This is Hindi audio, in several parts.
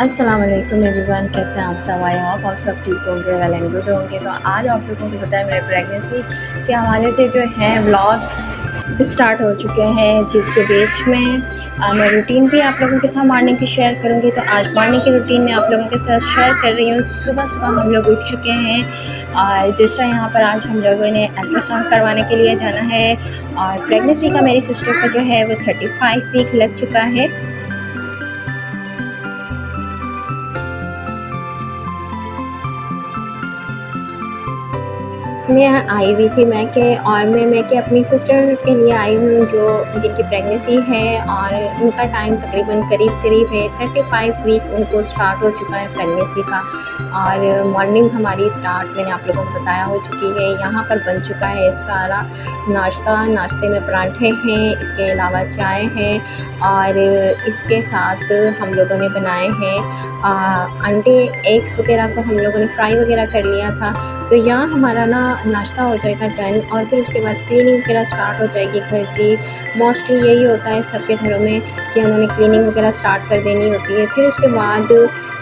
अस्सलाम वालेकुम एवरीवन, कैसे हैं आप सब? आई होप आप सब ठीक होंगे, वेल एंड गुड होंगे। तो आज आप लोगों को पता है मेरे प्रेगनेंसी के हवाले से जो है व्लॉग स्टार्ट हो चुके हैं, जिसके बीच में मैं रूटीन भी आप लोगों के साथ मॉर्निंग की शेयर करूंगी। तो आज मॉर्निंग की रूटीन में आप लोगों के साथ शेयर कर रही हूँ। सुबह सुबह हम लोग उठ चुके हैं और दूसरा यहाँ पर आज हम लोगों ने अल्ट्रासाउंड करवाने के लिए जाना है। और प्रेगनेंसी का मेरी सिस्टर का जो है वो 35 वीक लग चुका है। मैं आई हुई थी मैं के अपनी सिस्टर के लिए आई हूँ जो जिनकी प्रेगनेंसी है और उनका टाइम तकरीबन करीब है 35 वीक उनको स्टार्ट हो चुका है प्रेगनेंसी का। और मॉर्निंग हमारी स्टार्ट मैंने आप लोगों को बताया हो चुकी है। यहाँ पर बन चुका है सारा नाश्ते में पराठे हैं, इसके अलावा चाय है और इसके साथ हम लोगों ने बनाए हैं अंडे एग्स वगैरह को हम लोगों ने फ्राई वगैरह कर लिया था। तो यहाँ हमारा नाश्ता हो जाएगा डन और फिर उसके बाद क्लीनिंग वगैरह स्टार्ट हो जाएगी घर की। मोस्टली यही होता है सबके घरों में कि उन्होंने क्लीनिंग वगैरह स्टार्ट कर देनी होती है। फिर उसके बाद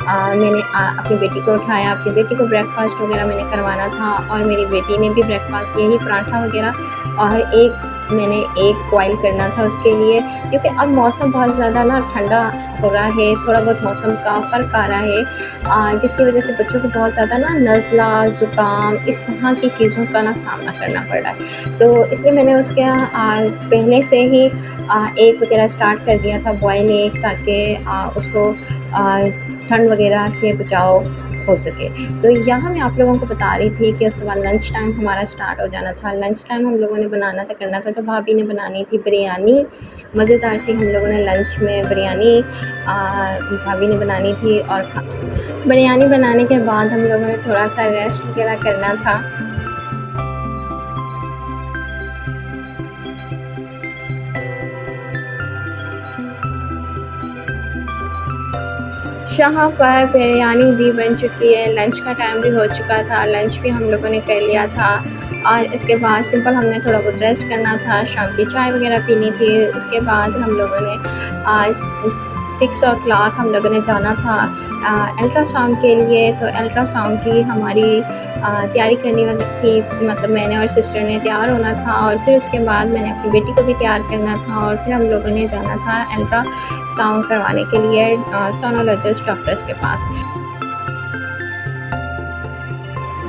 मैंने अपनी बेटी को उठाया, अपनी बेटी को ब्रेकफास्ट वगैरह मैंने करवाना था और मेरी बेटी ने भी ब्रेकफास्ट यही पराठा वगैरह और मैंने एक बॉयल करना था उसके लिए, क्योंकि अब मौसम बहुत ज़्यादा ठंडा हो रहा है, थोड़ा बहुत मौसम का फ़र्क आ रहा है जिसकी वजह से बच्चों को बहुत ज़्यादा नज़ला ज़ुकाम इस तरह की चीज़ों का सामना करना पड़ रहा है। तो इसलिए मैंने उसके पहले से ही एग वगैरह स्टार्ट कर दिया था, बॉयल एग, ताकि उसको ठंड वगैरह से बचाव हो सके। तो यहाँ मैं आप लोगों को बता रही थी कि उसके बाद लंच टाइम हमारा स्टार्ट हो जाना था। लंच टाइम हम लोगों ने बनाना था, करना था। तो भाभी ने बनानी थी बिरयानी, मज़ेदार सी हम लोगों ने लंच में बिरयानी भाभी ने बनानी थी। और बिरयानी बनाने के बाद हम लोगों ने थोड़ा सा रेस्ट वगैरह करना था। यहाँ पर बिरयानी भी बन चुकी है, लंच का टाइम भी हो चुका था, लंच भी हम लोगों ने कर लिया था। और इसके बाद सिंपल हमने थोड़ा बहुत रेस्ट करना था, शाम की चाय वगैरह पीनी थी। उसके बाद हम लोगों ने 6 o'clock हम लोगों ने जाना था अल्ट्रासाउंड के लिए। तो अल्ट्रासाउंड की हमारी तैयारी करनी थी, मतलब मैंने और सिस्टर ने तैयार होना था और फिर उसके बाद मैंने अपनी बेटी को भी तैयार करना था और फिर हम लोगों ने जाना था अल्ट्रासाउंड करवाने के लिए सोनोलॉजिस्ट डॉक्टर्स के पास।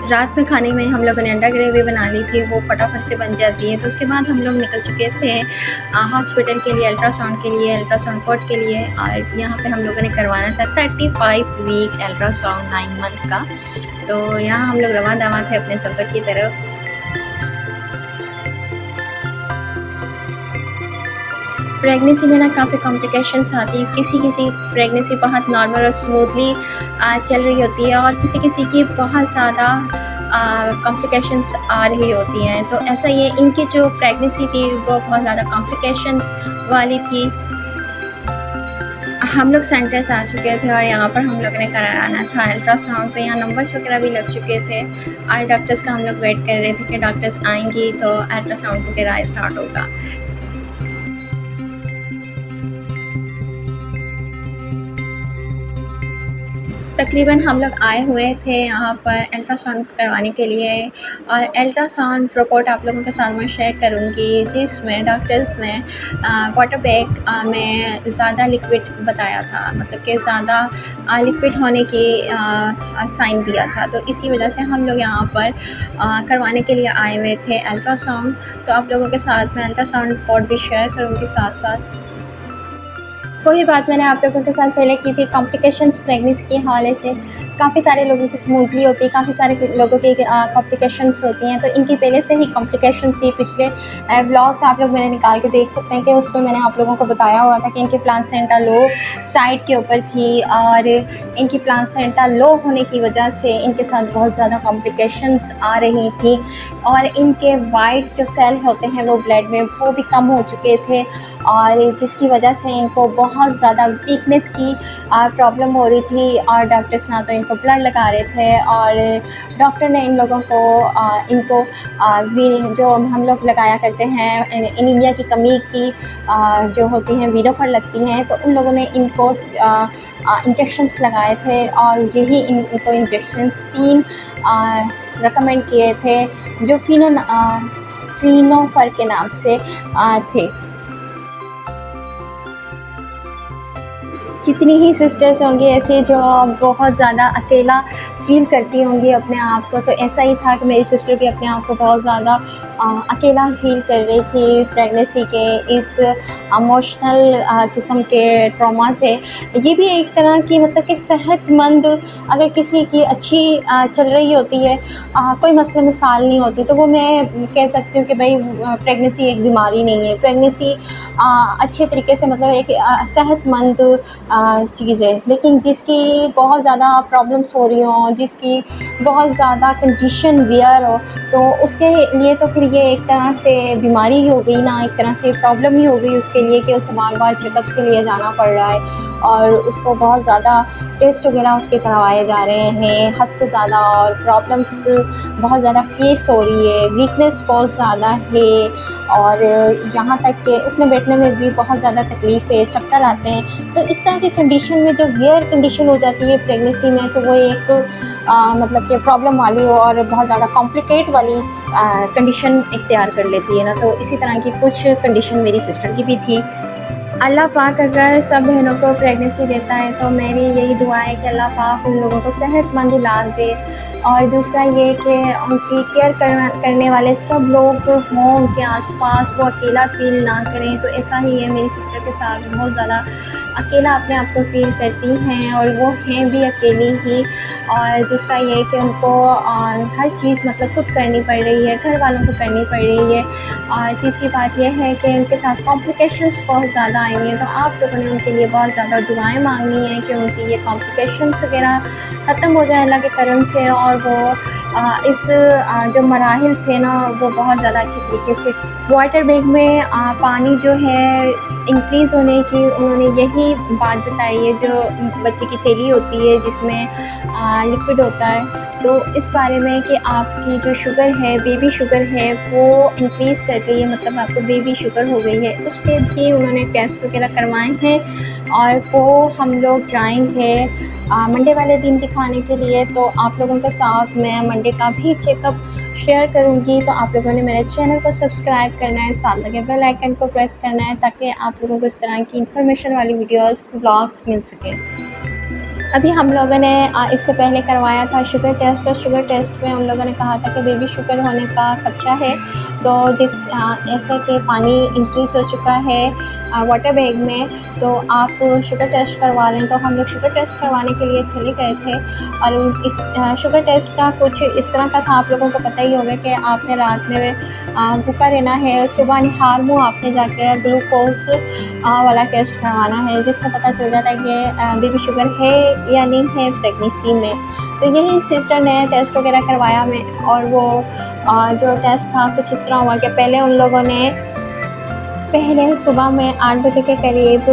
रात में खाने में हम लोगों ने अंडा ग्रेवी बना ली थी, वो फटाफट से बन जाती है। तो उसके बाद हम लोग निकल चुके थे हॉस्पिटल के लिए, अल्ट्रासाउंड के लिए, अल्ट्रासाउंड कोड के लिए। और यहाँ पे हम लोगों ने करवाना था 35 वीक अल्ट्रासाउंड 9 मंथ का। तो यहाँ हम लोग रवां दावा थे अपने सफ़र की तरफ। प्रेगनेंसी में काफ़ी कॉम्प्लिकेशंस आती हैं। किसी प्रेगनेंसी बहुत नॉर्मल और स्मूथली चल रही होती है और किसी की बहुत ज़्यादा कॉम्प्लिकेशंस आ रही होती हैं। तो ऐसा ये इनकी जो प्रेगनेंसी थी वो बहुत ज़्यादा कॉम्प्लिकेशंस वाली थी। हम लोग सेंटर्स आ चुके थे और यहाँ पर हम लोग ने कराना था अल्ट्रासाउंड। तो यहाँ नंबर्स वगैरह भी लग चुके थे और डॉक्टर्स का हम लोग वेट कर रहे थे कि डॉक्टर्स आएंगी तो अल्ट्रासाउंड वगैरह स्टार्ट होगा। तकरीबन हम लोग आए हुए थे यहाँ पर अल्ट्रासाउंड करवाने के लिए और अल्ट्रासाउंड रिपोर्ट आप लोगों के साथ मैं शेयर करूँगी, जिसमें डॉक्टर्स ने वाटर बैग में ज़्यादा लिक्विड बताया था, मतलब कि ज़्यादा लिक्विड होने की साइन दिया था। तो इसी वजह से हम लोग यहाँ पर करवाने के लिए आए हुए थे अल्ट्रासाउंड। तो आप लोगों के साथ मैं अल्ट्रासाउंड रिपोर्ट भी शेयर करूँगी साथ साथ। वही बात मैंने आप लोगों के साथ पहले की थी, कॉम्प्लिकेशंस प्रेगनेंसी के हवाले से काफ़ी सारे लोगों की स्मूथली होती है, काफ़ी सारे लोगों की कॉम्प्लिकेशंस होती हैं। तो इनकी पहले से ही कॉम्प्लिकेशंस थी। पिछले व्लॉग्स आप लोग मैंने निकाल के देख सकते हैं कि उसमें मैंने आप लोगों को बताया हुआ था कि इनकी प्लासेंटा लो साइड के ऊपर थी और इनकी प्लासेंटा लो होने की वजह से इनके साथ बहुत ज़्यादा कॉम्प्लिकेशंस आ रही थी और इनके वाइट जो सेल होते हैं वो ब्लड में वो भी कम हो चुके थे और जिसकी वजह से इनको बहुत ज़्यादा वीकनेस की प्रॉब्लम हो रही थी और डॉक्टर्स ना तो इनको ब्लड लगा रहे थे और डॉक्टर ने इन लोगों को इनको जो हम लोग लगाया करते हैं एनीमिया की कमी की जो होती हैं वीनोफर लगती हैं, तो उन लोगों ने इनको इंजेक्शंस लगाए थे और यही इनको इंजेक्शंस 3 रिकमेंड किए थे जो वीनोफर के नाम से थे। कितनी ही सिस्टर्स होंगी ऐसी जो बहुत ज़्यादा अकेला फ़ील करती होंगी अपने आप को, तो ऐसा ही था कि मेरी सिस्टर भी अपने आप को बहुत ज़्यादा अकेला फ़ील कर रही थी प्रेगनेंसी के इस इमोशनल किस्म के ट्रॉमा से। ये भी एक तरह की मतलब कि सेहतमंद अगर किसी की अच्छी चल रही होती है, कोई मसला मिसाल नहीं होती, तो वो मैं कह सकती हूँ कि भाई प्रेगनेंसी एक बीमारी नहीं है। प्रेगनेंसी अच्छे तरीके से मतलब एक सेहतमंद चीज़ है। लेकिन जिसकी बहुत ज़्यादा प्रॉब्लम्स हो रही हों, जिसकी बहुत ज़्यादा कंडीशन वियर हो, तो उसके लिए तो फिर ये एक तरह से बीमारी ही हो गई ना, एक तरह से प्रॉब्लम ही हो गई उसके लिए कि उसे बार-बार चेकअप्स के लिए जाना पड़ रहा है और उसको बहुत ज़्यादा टेस्ट वगैरह उसके करवाए जा रहे हैं हद से ज़्यादा और प्रॉब्लम्स बहुत ज़्यादा फेस हो रही है, वीकनेस बहुत ज़्यादा है और यहाँ तक कि उठने बैठने में भी बहुत ज़्यादा तकलीफ़ है, चक्कर आते हैं। तो इस तरह की कंडीशन में जब वियर कंडीशन हो जाती है प्रेगनेंसी में, तो वो एक मतलब कि प्रॉब्लम वाली और बहुत ज़्यादा कॉम्प्लिकेट वाली कंडीशन इख्तियार कर लेती है ना। तो इसी तरह की कुछ कंडीशन मेरी सिस्टर की भी थी। अल्लाह पाक अगर सब बहनों को प्रेगनेंसी देता है तो मेरी यही दुआ है कि अल्लाह पाक उन लोगों को सेहतमंद औलाद दे और दूसरा ये कि उनकी केयर करने वाले सब लोग हों उनके आसपास, वो अकेला फ़ील ना करें। तो ऐसा ही है मेरी सिस्टर के साथ, बहुत ज़्यादा अकेला अपने आप को फ़ील करती हैं और वो हैं भी अकेली ही। और दूसरा ये कि उनको हर चीज़ मतलब खुद करनी पड़ रही है, घर वालों को करनी पड़ रही है। और तीसरी बात यह है कि उनके साथ कॉम्प्लिकेशंस बहुत ज़्यादा आई हुई हैं, तो आप लोगों ने उनके लिए बहुत ज़्यादा दुआएं मांगनी है कि उनकी ये कॉम्प्लिकेशंस वगैरह ख़त्म हो जाए अल्लाह के करम से और वो इस जो मराहिल से ना वो बहुत ज़्यादा अच्छे तरीके से वाटर बैग में पानी जो है इंक्रीज़ होने की उन्होंने यही बात बताई है। जो बच्चे की थैली होती है जिसमें लिक्विड होता है, तो इस बारे में कि आपकी जो शुगर है, बेबी शुगर है, वो इंक्रीज़ कर गई है, मतलब आपको बेबी शुगर हो गई है, उसके भी उन्होंने टेस्ट वगैरह करवाए हैं और वो हम लोग जाएंगे मंडे वाले दिन दिखाने के लिए। तो आप लोगों के साथ मैं मंडे का भी चेकअप शेयर करूंगी। तो आप लोगों ने मेरे चैनल को सब्सक्राइब करना है, साथ लगे बेल आइकन को प्रेस करना है ताकि आप लोगों को इस तरह की इन्फॉर्मेशन वाली वीडियोस व्लॉग्स मिल सकें। अभी हम लोगों ने इससे पहले करवाया था शुगर टेस्ट और शुगर टेस्ट में उन लोगों ने कहा था कि बेबी शुगर होने का खदशा है। तो ऐसे कि पानी इंक्रीज़ हो चुका है वाटर बैग में, तो आप शुगर टेस्ट करवा लें। तो हम लोग शुगर टेस्ट करवाने के लिए चले गए थे और इस शुगर टेस्ट का कुछ इस तरह का था, आप लोगों को पता ही होगा कि आपने रात में भूखा रहना है, सुबह निहार मुँह आपने जाकर ग्लूकोज वाला टेस्ट करवाना है जिसमें पता चल जाता है कि बेबी शुगर है या नहीं है प्रेगनेंसी में। तो यही सिस्टर ने टेस्ट वगैरह करवाया में और वो जो टेस्ट था कुछ इस तरह हुआ कि पहले सुबह में 8 बजे के करीब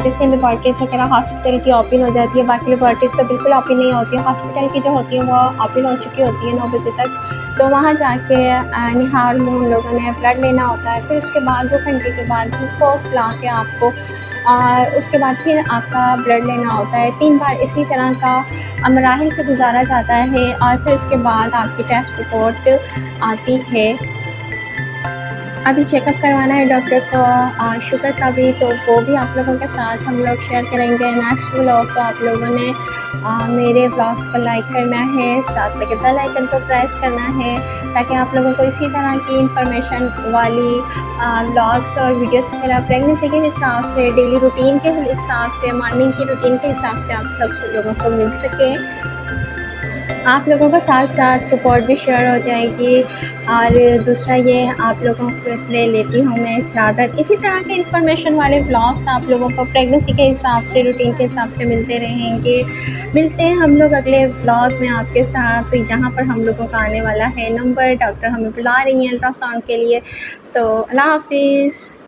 जैसे लेबॉर्ट्रीज़ वगैरह हॉस्पिटल की ओपन हो जाती है, बाकी लेबॉर्ट्रीज़ तो बिल्कुल ओपन नहीं होती है, हॉस्पिटल की जो होती है वो ओपन हो चुकी होती है 9 बजे तक। तो वहाँ जाके निहार मुँह लोगों ने ब्लड लेना होता है, फिर उसके बाद 2 घंटे के बाद ग्लूकोज पिला के आपको उसके बाद फिर आपका ब्लड लेना होता है। 3 बार इसी तरह का मराहिल से गुजारा जाता है और फिर उसके बाद आपकी टेस्ट रिपोर्ट आती है। अभी चेकअप करवाना है डॉक्टर को शुगर का भी, तो वो भी आप लोगों के साथ हम लोग शेयर करेंगे नेक्स्ट व्लॉग। तो आप लोगों ने मेरे व्लॉग्स को लाइक करना है, साथ लगे बेल आइकन को प्रेस करना है ताकि आप लोगों को इसी तरह की इंफॉर्मेशन वाली व्लॉग्स और वीडियोस वगैरह प्रेगनेंसी के हिसाब से, डेली रूटीन के हिसाब से, मॉर्निंग की रूटीन के हिसाब से आप सब लोगों को मिल सके। आप लोगों का साथ साथ रिपोर्ट भी शेयर हो जाएगी और दूसरा ये आप लोगों को ले लेती हूँ मैं इजाज़त। इसी तरह के इन्फॉर्मेशन वाले ब्लॉग्स आप लोगों को प्रेगनेंसी के हिसाब से, रूटीन के हिसाब से मिलते रहेंगे। मिलते हैं हम लोग अगले ब्लॉग में आपके साथ। तो यहाँ पर हम लोगों का आने वाला है नंबर, डॉक्टर हमें बुला रही हैं अल्ट्रासाउंड के लिए। तो अल्लाह हाफिज़।